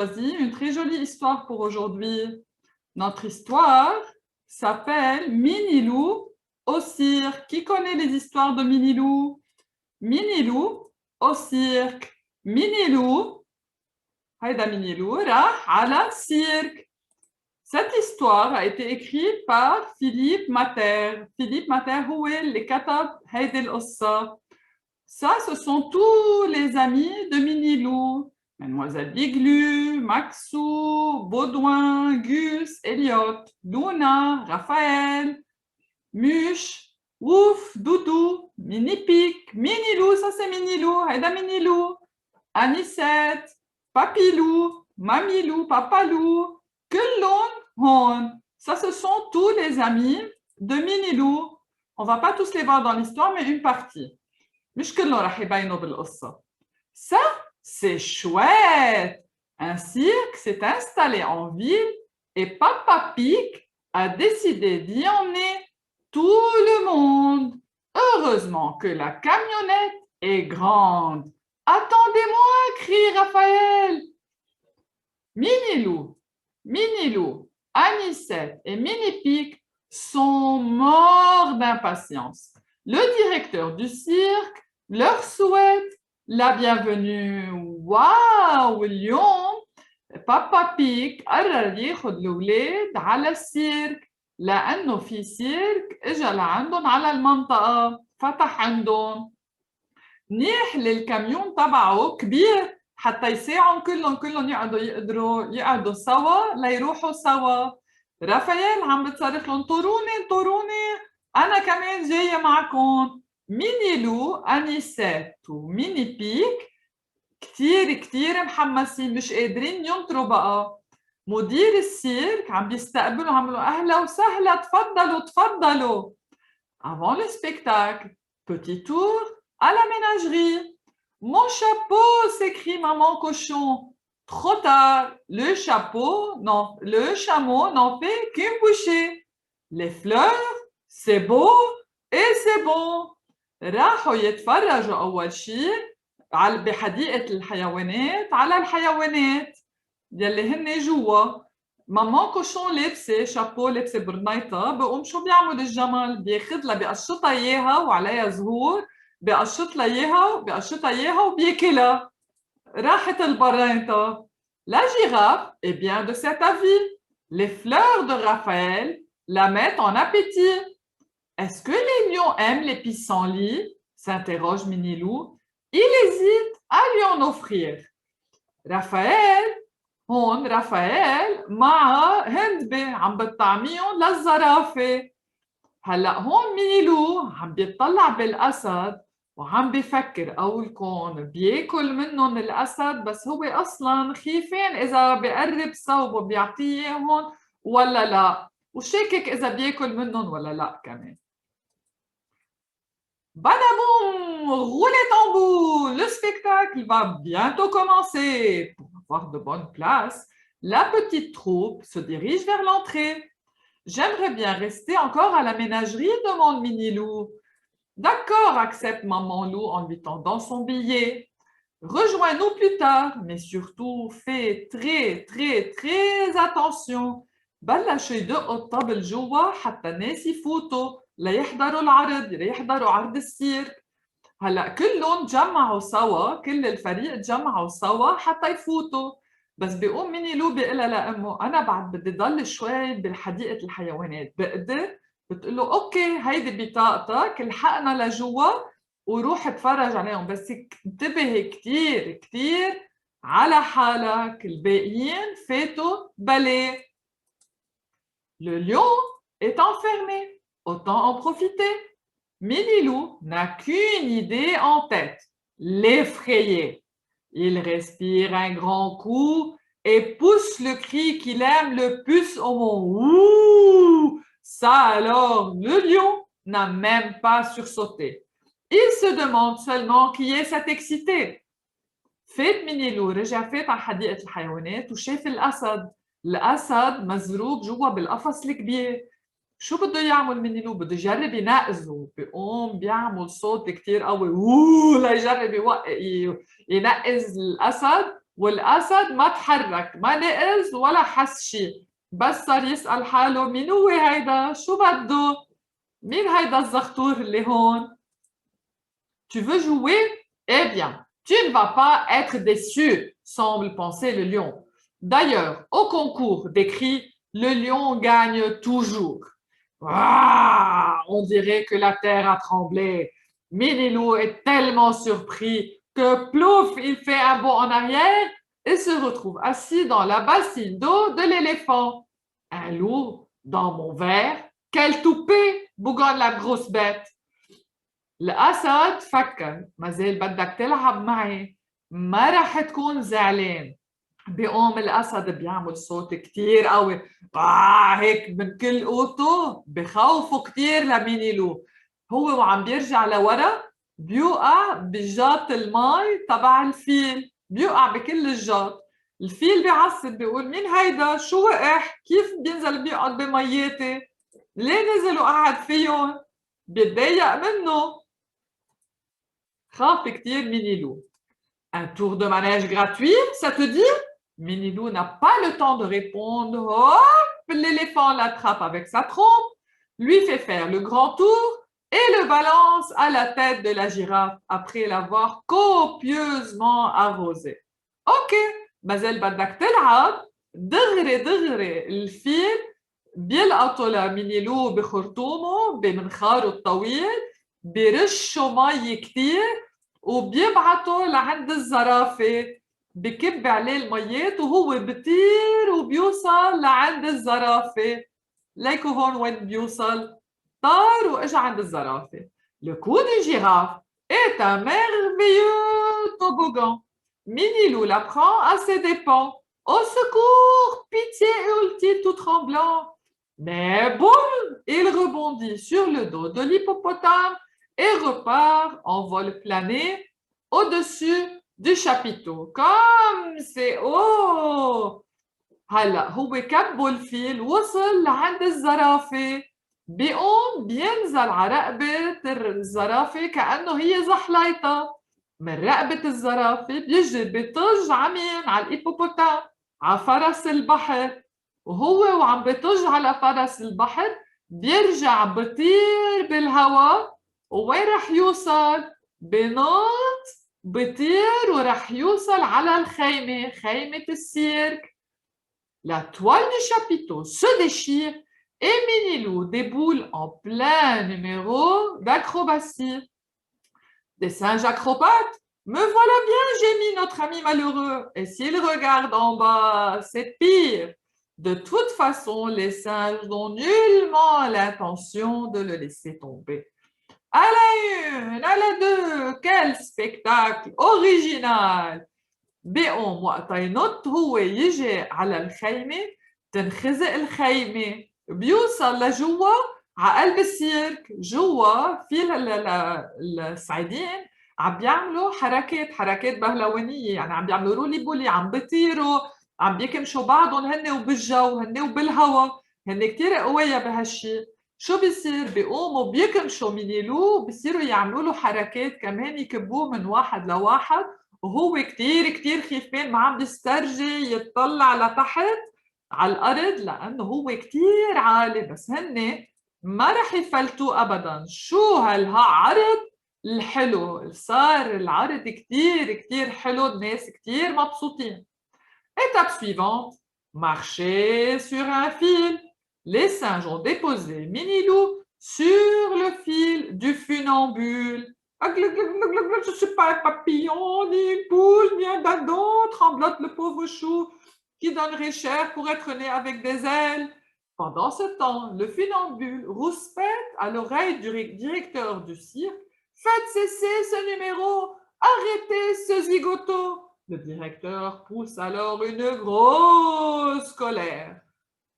choisi une très jolie histoire pour aujourd'hui. Notre histoire s'appelle Minilou au cirque. Qui connaît les histoires de Minilou? Minilou au cirque. Minilou, هيدا Minilou راح على cirque. Cette histoire a été écrite par Philippe Mater. Philippe Mater هو اللي كتب هيدي القصة. Ça, ce sont tous les amis de Minilou. Mademoiselle Biglu, Maxou, Baudouin, Gus, Elliot, Luna, Raphaël, Muche, Ouf, Doudou, Mini-Pic, Minilou, ça c'est Minilou, Aida Minilou, Anisette, Papilou, Mamilou, Papalou, Kullon, Hon. Ça, ce sont tous les amis de Minilou. On ne va pas tous les voir dans l'histoire, mais une partie. مش كلهم رح يبينوا بالقصة. Ça, c'est chouette! Un cirque s'est installé en ville et Papa Pig a décidé d'y emmener tout le monde. Heureusement que la camionnette est grande. Attendez-moi, crie Raphaël. Minilou, Anisette et Mini-Pic sont morts d'impatience. Le directeur du cirque leur souhaite la bienvenue. واو اليوم بابا بيك قرر ياخذ الأولاد على السيرك لأنه في سيرك اجى لعندهم على المنطقة فتح عندهم. منيح للكاميون تبعه كبير حتى يساعدهم كلهم يقعدوا سوا ليروحوا سوا. رافائيل عم بتصرخ لهم طوروني أنا كمان جاية معكم. مينيلو، أنيسات وميني بيك كتير محمسين مش قادرين ينطروا بقى. مدير السيرك عم بيستقبلوا عم بيقولوا أهلا وسهلا تفضلوا. Avant le spectacle, petit tour à la ménagerie. Mon chapeau, s'écrie maman cochon. Trop tard, le chameau n'en fait qu'une bouchée. Les fleurs, c'est beau et c'est bon. راحوا يتفرجوا أول شيء بحديقة الحيوانات على الحيوانات يلي هن جوا. مامان كوشون لابسة شابو لابسة برنيطة بقوم شو بيعمل الجمل؟ بياخدلها بيقشطها إياها وعليها زهور بيقشطها إياها وبياكلها. راحت البرنيطة. La girafe est bien de cet avis. Les fleurs de Raphaël la mettent en appétit. Est-ce que les lions aiment les pissenlits? S'interroge Minilou. Il hésite à lui en offrir. Raphaël مع هندبة عم بتطعميهم للزرافة. هلأ هون مينيلو عم بيطلع بالأسد وعم بيفكر قولكم بياكل منهم الأسد بس هو أصلاً خيفان إذا بيقرب صوبه بيعطيه إياهم ولا لا وشاكك إذا بياكل منهم ولا لا كمان. Badaboum! Roulez tambour! Le spectacle va bientôt commencer. Pour avoir de bonnes places, la petite troupe se dirige vers l'entrée. J'aimerais bien rester encore à la ménagerie, demande Minilou. D'accord, accepte Maman Loup en lui tendant son billet. Rejoins-nous plus tard, mais surtout fais très attention. بلشوا يدقوا الطبل جوا حتى الناس يفوتوا ليحضروا عرض السيرك. هلا كلهم تجمعوا سوا، كل الفريق تجمعوا سوا حتى يفوتوا. بس بيقوم مينيلو بيقلها لامه انا بعد بدي ضل شوي بحديقه الحيوانات بقدر؟ بتقول له اوكي هيدي بطاقتك الحقنا لجوا وروح اتفرج عليهم بس انتبه كتير على حالك الباقيين فاتوا بلي. Le lion est enfermé. Autant en profiter. Minilou n'a qu'une idée en tête, l'effrayer. Il respire un grand coup et pousse le cri qu'il aime le plus au monde. Ouh! Ça alors, le lion n'a même pas sursauté. Il se demande seulement qui est cet excité. فات مينيلو رجع فات على حديقة الحيوانات وشاف الأسد مزروب جوا بالقفص الكبير. شو بده يعمل مينيلو؟ بده يجرب ينقذه. بيقوم بيعمل صوت كتير قوي ليجرب ينقذ الأسد والأسد ما تحرك، ما نقز ولا حس شي، بس صار يسأل حاله مين هو هيدا؟ شو بده؟ مين هيدا الزغطور اللي هون؟ Tu veux jouer? Eh bien, tu ne vas pas être déçu, semble penser le lion. D'ailleurs, au concours des cris, le lion gagne toujours. Ah, on dirait que la terre a tremblé. Minilou est tellement surpris que plouf, il fait un bond en arrière et se retrouve assis dans la bassine d'eau de l'éléphant. Un loup dans mon verre? Quel toupet, bougonne la grosse bête. الأسد فكر ما زال بدك تلعب معي ما رح تكون زعلان. بيقوم الأسد بيعمل صوت كتير قوي هيك من كل قوته بخوفه كتير لمينيلو. هو وعم بيرجع لورا بيوقع بجاط المي تبع الفيل، بيوقع بكل الجاط. الفيل بيعصب بيقول مين هيدا؟ شو وقع؟ كيف بينزل بيقعد بمياتي؟ ليه نزل وقعد فيهم؟ بيتضايق منه. خاف كتير مينيلو. Un tour de manège gratuit, ça te dit? Minilou n'a pas le temps de répondre. Hop, l'éléphant l'attrape avec sa trompe, lui fait faire le grand tour et le balance à la tête de la girafe après l'avoir copieusement arrosé. Ok, مازال بدك تلعب؟ دغري دغري الفيل بيلقطوا لمينيلو بخرطومه بمنخاره الطويل، بيرشوا مي كتير وبيبعته لعند الزرافة، بكب عليه الميات وهو بطير وبيوصل لعند الزرافة. ليكو هون وين بيوصل، طار واجا عند الزرافة. Le coup du girafe est un merveilleux toboggan. Minilou l'apprend à ses dépens. Au secours, pitié, hurle-t-il tout tremblant. Mais boum, il rebondit sur le dos de l'hippopotame et repart en vol plané au-dessus du chapiteau. Comme c'est haut! هلا هو كبوا الفيل وصل لعند الزرافة، بيقوم بينزل على رقبة الزرافة كأنه هي زحليطة. من رقبة الزرافة بيجي بيطج عمين على الإيبوبوتام على فرس البحر، وهو وعم بيطج على فرس البحر بيرجع بطير بالهواء. ووين رح يوصل؟ بنط بطير ورح يوصل على الخيمة، خيمة السيرك. La toile du chapiteau se déchire et Minilou déboule en plein numéro d'acrobatie. Des singes acrobates? Me voilà bien, gémit notre ami malheureux. Et s'il regarde en bas, c'est pire. De toute façon, les singes n'ont nullement l'intention de le laisser tomber. À la une, à la deux, quel spectacle original! بيقوم وقتا ينط هو يجي على الخيمة، تنخزق الخيمة، بيوصل لجوا على قلب السيرك. جوا في الصعيدين عم بيعملوا حركات بهلوانية، يعني عم بيعملوا رولي بولي، عم بيطيروا، عم بيكمشوا بعضهم هن وبالجو، هن وبالهوا، هن كتير قوية بهالشي. شو بيصير؟ بيقوموا بيكمشوا مينيلو، بيصيروا يعملوا له حركات كمان يكبوه من واحد لواحد، وهو كتير خيفان، ما عم بيسترجي يتطلع لتحت على الأرض لأنه هو كتير عالي. بس هن ما رح يفلتوه أبداً. شو عرض الحلو، صار العرض كتير حلو، الناس كتير مبسوطين. Étape suivante, marcher sur un fil. Les singes ont déposé Minilou sur le fil du funambule. Je ne suis pas un papillon, ni une poule, ni un dindon, tremblote le pauvre chou qui donnerait cher pour être né avec des ailes. Pendant ce temps, le funambule rouspète à l'oreille du directeur du cirque. Faites cesser ce numéro, arrêtez ce zigoto. Le directeur pousse alors une grosse colère.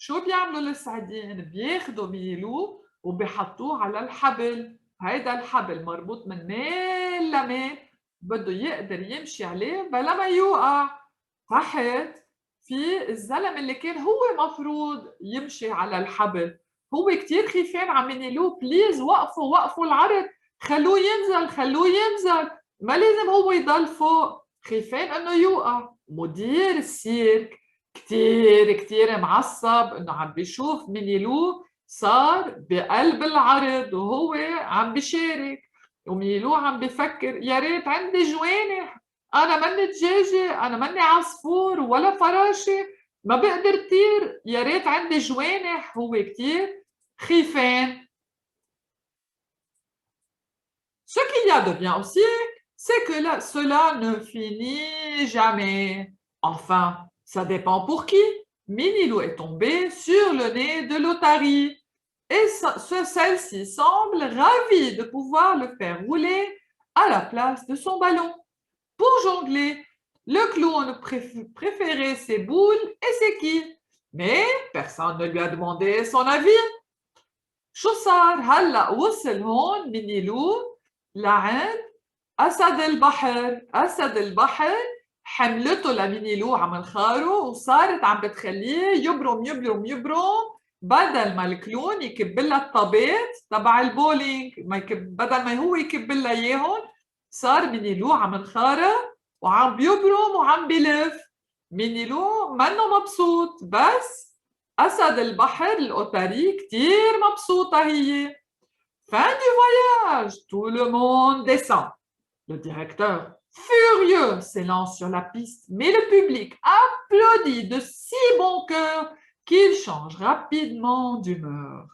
شو بيعملوا السعدين؟ بياخدوا ميلو وبيحطوه على الحبل. هيدا الحبل مربوط من ميل لميل، بده يقدر يمشي عليه بلا ما يوقع. تحت في الزلم اللي كان هو مفروض يمشي على الحبل، هو كتير خيفان عم ينيلوه بليز وقفوا العرض، خلوه ينزل، ما لازم هو يضل فوق، خيفان انه يوقع. مدير السيرك كتير معصب إنه عم بيشوف مينيلو صار بقلب العرض وهو عم بيشارك، ومينيلو عم بيفكر يا ريت عندي جوانح، أنا ماني دجاجة، أنا ماني عصفور ولا فراشة، ما بقدر طير، يا ريت عندي جوانح. هو كتير خيفان. Ce qu'il y a de bien aussi, c'est que cela ne finit jamais. Enfin, ça dépend pour qui. Minilou est tombée sur le nez de l'otarie et celle-ci semble ravie de pouvoir le faire rouler à la place de son ballon. Pour jongler, le clown préférait ses boules et ses quilles, mais personne ne lui a demandé son avis. شو صار هلأ وصل هون مينيلو لعند أسد البحر. أسد البحر حملته لمينيلو على منخاره وصارت عم بتخليه يبرم بدل ما الكلون يكب لها الطابات تبع البولينج، بدل ما هو يكب لها اياهم، صار مينيلو على منخاره وعم بيبرم وعم بيلف. مينيلو منه مبسوط، بس أسد البحر الأوتاري كتير مبسوطة هي. Fin du voyage, tout le monde descend. Le directeur, furieux, s'élance sur la piste, mais le public applaudit de si bon cœur qu'il change rapidement d'humeur.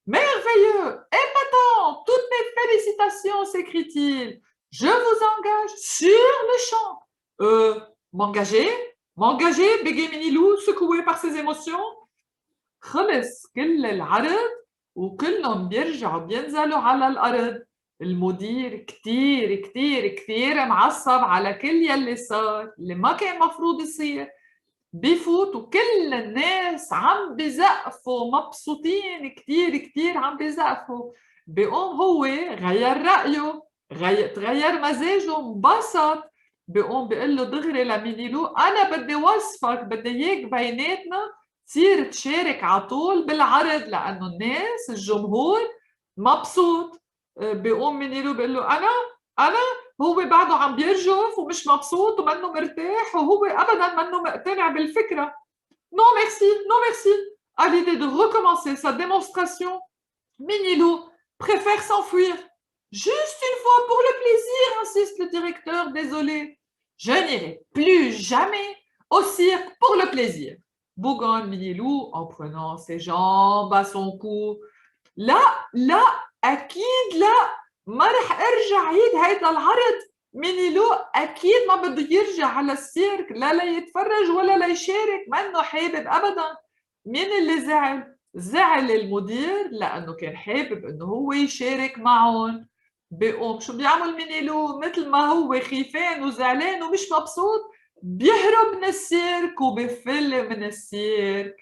Merveilleux, épatant, toutes mes félicitations, s'écrie-t-il. Je vous engage sur le champ. M'engager? M'engager, bégay Minilou, secoué par ses émotions. خلص كل العرض وكلهم بيرجعوا بينزلوا على الأرض. المدير كتير معصب على كل يلي صار، اللي ما كان مفروض يصير. بيفوت وكل الناس عم بيزقفوا مبسوطين كتير عم بيزقفوا. بيقوم هو غير رأيه، تغير مزاجه، انبسط. بيقوم بيقول له دغري لمينيلو أنا بدي وصفك، بدي إياك بيناتنا تصير تشارك على طول بالعرض، لأنه الناس الجمهور مبسوط. بيقوم مينيلو بيقول له أنا هو بعده عم بيرجف ومش مبسوط ومنه مرتاح وهو أبداً منه مقتنع بالفكرة. Non merci. À l'idée de recommencer sa démonstration, Minilou préfère s'enfuir. Juste une fois pour le plaisir, insiste le directeur, désolé. Je n'irai plus jamais au cirque pour le plaisir, bougonne Minilou en prenant ses jambes à son cou. لا أكيد لا، ما رح أرجع عيد هيدا العرض. مينيلو أكيد ما بده يرجع على السيرك، لا ليتفرج ولا ليشارك، منه حابب أبداً. مين اللي زعل؟ زعل المدير لأنه كان حابب إنه هو يشارك معهم. بيقوم شو بيعمل مينيلو؟ مثل ما هو خيفان وزعلان ومش مبسوط، بيهرب من السيرك وبيفل من السيرك.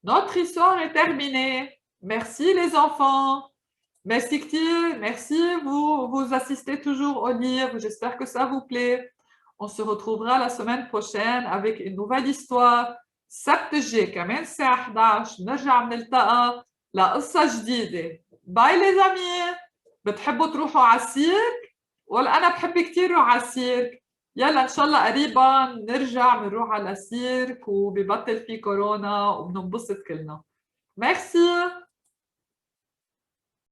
Notre histoire est terminée. Merci les enfants. Merci كتير. Merci, vous assistez toujours au livre. J'espère que ça vous plaît. On se retrouvera la semaine prochaine avec une nouvelle histoire. السبت الجاي كمان الساعة 11 نرجع نلتقى لقصة جديدة. باي لي زامي. بتحبوا تروحوا على السيرك؟ ولا أنا بحب كتير روح على السيرك. يلا إن شاء الله قريبا نرجع بنروح على السيرك وببطل في كورونا وبننبسط كلنا. Merci.